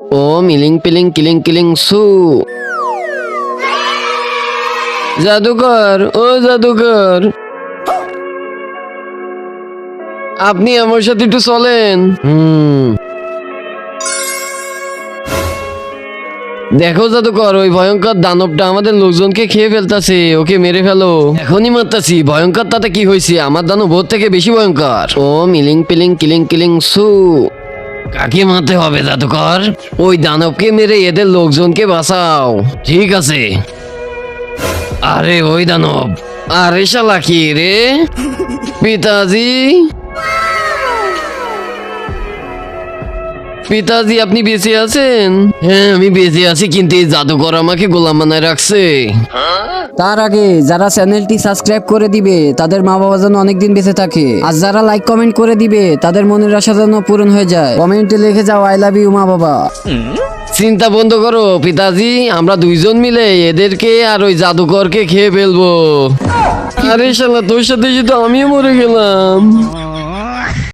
ও milling peeling killing killing সু। জাদুকর, ও জাদুকর, আপনি আমার সাথে একটু চলেন। দেখো জাদুকর, ওই ভয়ঙ্কর দানবটা আমাদের লোকজনকে খেয়ে ফেলতাছে, ওকে মেরে ফেলো। এখনই মারতাছি। ভয়ঙ্কর তাতে কি হয়েছে? আমার দানব ওর থেকে বেশি ভয়ঙ্কর। ও মিলিং পিলিং কিলিং কিলিং সু। কাকে মারতে হবে জাদুকর? ওই দানবকে মেরে এদের লোকজনকে বাঁচাও। ঠিক আছে। আরে ওই দানব, আরে শালা কি রে? পিতাজি, পিতাজি আপনি বেঁচে আছেন? হ্যাঁ আমি বেঁচে আছি, কিন্তু এই জাদুকর আমাকে গোলাম বানায় রাখছে। তার আগে যারা চ্যানেলটি সাবস্ক্রাইব করে দিবে তাদের মা বাবা যেন অনেকদিন বেঁচে থাকে, আর যারা লাইক কমেন্ট করে দিবে তাদের মনের আশা যেন পূরণ হয়ে যায়। কমেন্টে লিখে যাও আই লাভ ইউ মা বাবা। চিন্তা বন্ধ করো পিতাজি, আমরা দুইজন মিলে এদেরকে আর ওই জাদুকরকে খেয়ে ফেলবো। আরে শালা তোর সাথে তো আমিও মরে গেলাম।